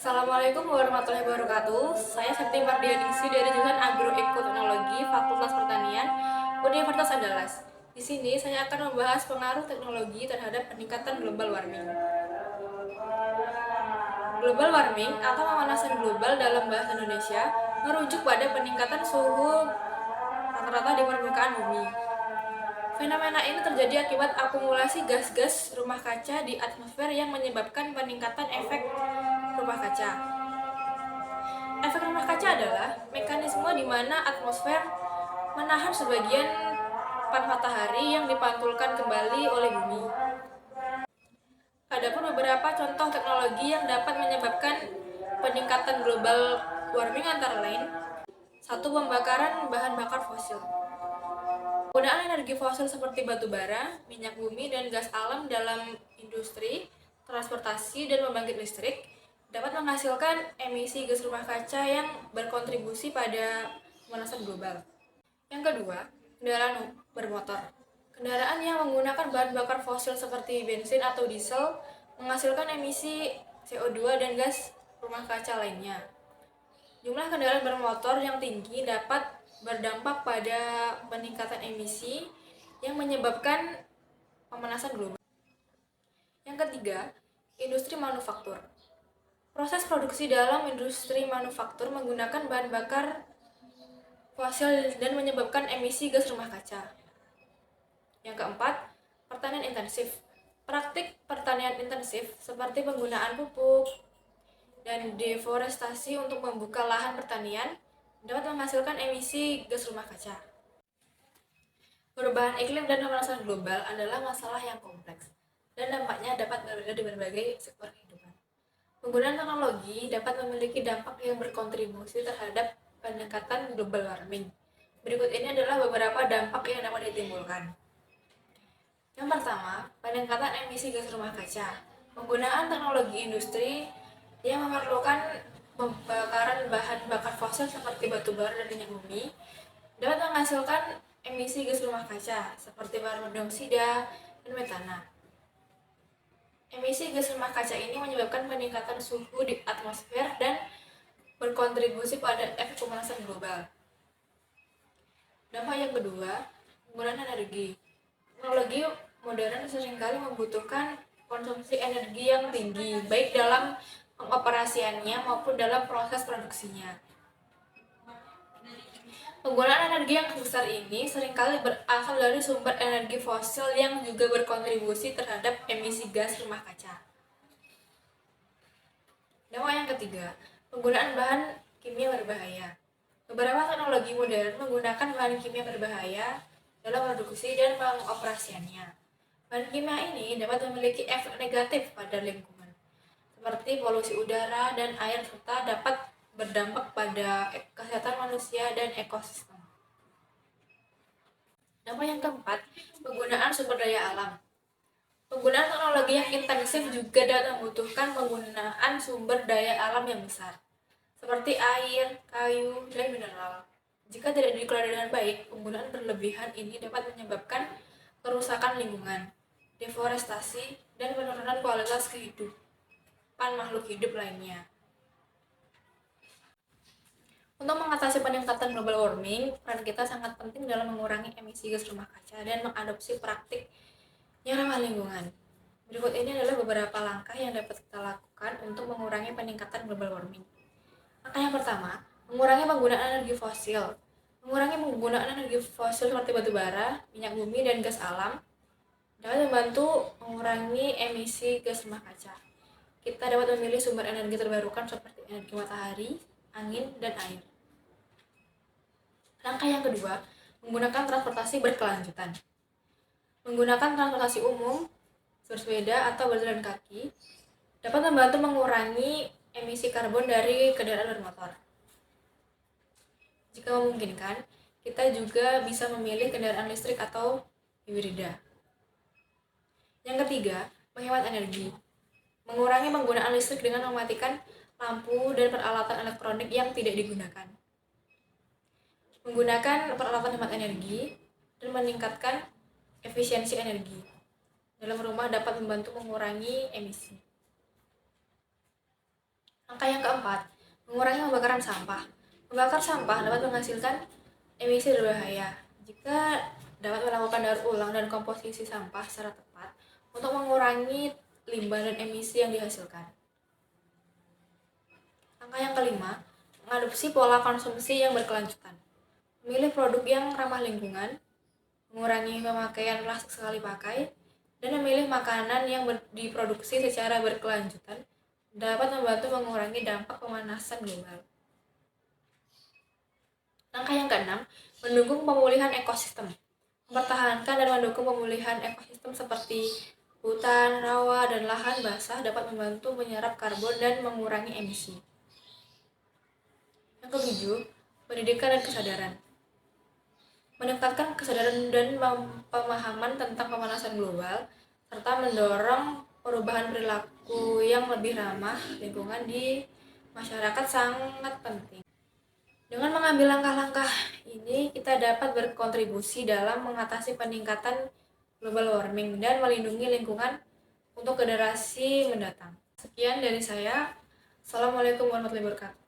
Assalamualaikum warahmatullahi wabarakatuh. Saya Septi Mardianingsi dari jurusan Agroekoteknologi Fakultas Pertanian Universitas Andalas. Di sini saya akan membahas pengaruh teknologi terhadap peningkatan global warming. Global warming atau pemanasan global dalam bahasa Indonesia merujuk pada peningkatan suhu rata-rata di permukaan bumi. Fenomena ini terjadi akibat akumulasi gas-gas rumah kaca di atmosfer yang menyebabkan peningkatan efek rumah kaca. Efek rumah kaca adalah mekanisme di mana atmosfer menahan sebagian panas matahari yang dipantulkan kembali oleh bumi. Adapun beberapa contoh teknologi yang dapat menyebabkan peningkatan global warming antara lain: 1. Pembakaran bahan bakar fosil. Penggunaan energi fosil seperti batu bara, minyak bumi, dan gas alam dalam industri, transportasi, dan pembangkit listrik dapat menghasilkan emisi gas rumah kaca yang berkontribusi pada pemanasan global. Yang kedua, kendaraan bermotor. Kendaraan yang menggunakan bahan bakar fosil seperti bensin atau diesel menghasilkan emisi CO2 dan gas rumah kaca lainnya. Jumlah kendaraan bermotor yang tinggi dapat berdampak pada peningkatan emisi yang menyebabkan pemanasan global. Yang ketiga, industri manufaktur. Proses produksi dalam industri manufaktur menggunakan bahan bakar fosil dan menyebabkan emisi gas rumah kaca. Yang keempat, pertanian intensif. Praktik pertanian intensif seperti penggunaan pupuk dan deforestasi untuk membuka lahan pertanian dapat menghasilkan emisi gas rumah kaca. Perubahan iklim dan pemanasan global adalah masalah yang kompleks dan dampaknya dapat berbeda di berbagai sektor kehidupan. Penggunaan teknologi dapat memiliki dampak yang berkontribusi terhadap peningkatan global warming. Berikut ini adalah beberapa dampak yang dapat ditimbulkan. Yang pertama, peningkatan emisi gas rumah kaca. Penggunaan teknologi industri yang memerlukan pembakaran bahan bakar fosil seperti batu bara dan minyak bumi dapat menghasilkan emisi gas rumah kaca seperti karbon dioksida dan metana. Emisi gas rumah kaca ini menyebabkan peningkatan suhu di atmosfer dan berkontribusi pada efek pemanasan global. Dampak yang kedua, penggunaan energi. Teknologi modern seringkali membutuhkan konsumsi energi yang tinggi, baik dalam pengoperasiannya maupun dalam proses produksinya. Penggunaan energi yang besar ini seringkali berasal dari sumber energi fosil yang juga berkontribusi terhadap emisi gas rumah kaca. Dampak yang ketiga, penggunaan bahan kimia berbahaya. Beberapa teknologi modern menggunakan bahan kimia berbahaya dalam produksi dan pengoperasiannya. Bahan kimia ini dapat memiliki efek negatif pada lingkungan, seperti polusi udara dan air serta dapat berdampak pada kesehatan manusia dan ekosistem. Dampak yang keempat, penggunaan sumber daya alam. Penggunaan teknologi yang intensif juga dapat membutuhkan penggunaan sumber daya alam yang besar, seperti air, kayu, dan mineral. Jika tidak dikelola dengan baik, penggunaan berlebihan ini dapat menyebabkan kerusakan lingkungan, deforestasi, dan penurunan kualitas kehidupan makhluk hidup lainnya. Untuk mengatasi peningkatan global warming, peran kita sangat penting dalam mengurangi emisi gas rumah kaca dan mengadopsi praktik yang ramah lingkungan. Berikut ini adalah beberapa langkah yang dapat kita lakukan untuk mengurangi peningkatan global warming. Langkah yang pertama, mengurangi penggunaan energi fosil. Mengurangi penggunaan energi fosil seperti batu bara, minyak bumi, dan gas alam dapat membantu mengurangi emisi gas rumah kaca. Kita dapat memilih sumber energi terbarukan seperti energi matahari, angin, dan air. Langkah yang kedua, menggunakan transportasi berkelanjutan. Menggunakan transportasi umum, bersepeda atau berjalan kaki dapat membantu mengurangi emisi karbon dari kendaraan bermotor. Jika memungkinkan, kita juga bisa memilih kendaraan listrik atau hibrida. Yang ketiga, menghemat energi. Mengurangi penggunaan listrik dengan mematikan lampu dan peralatan elektronik yang tidak digunakan. Menggunakan peralatan hemat energi dan meningkatkan efisiensi energi dalam rumah dapat membantu mengurangi emisi. Langkah yang keempat, mengurangi pembakaran sampah. Membakar sampah dapat menghasilkan emisi berbahaya. Jika dapat melakukan daur ulang dan komposisi sampah secara tepat untuk mengurangi limbah dan emisi yang dihasilkan. Langkah yang kelima, mengadopsi pola konsumsi yang berkelanjutan. Memilih produk yang ramah lingkungan, mengurangi pemakaian plastik sekali pakai, dan memilih makanan yang diproduksi secara berkelanjutan dapat membantu mengurangi dampak pemanasan global. Langkah yang keenam, mendukung pemulihan ekosistem. Mempertahankan dan mendukung pemulihan ekosistem seperti hutan, rawa, dan lahan basah dapat membantu menyerap karbon dan mengurangi emisi. Yang ketujuh, pendidikan dan kesadaran. Meningkatkan kesadaran dan pemahaman tentang pemanasan global, serta mendorong perubahan perilaku yang lebih ramah lingkungan di masyarakat sangat penting. Dengan mengambil langkah-langkah ini, kita dapat berkontribusi dalam mengatasi peningkatan global warming dan melindungi lingkungan untuk generasi mendatang. Sekian dari saya. Assalamualaikum warahmatullahi wabarakatuh.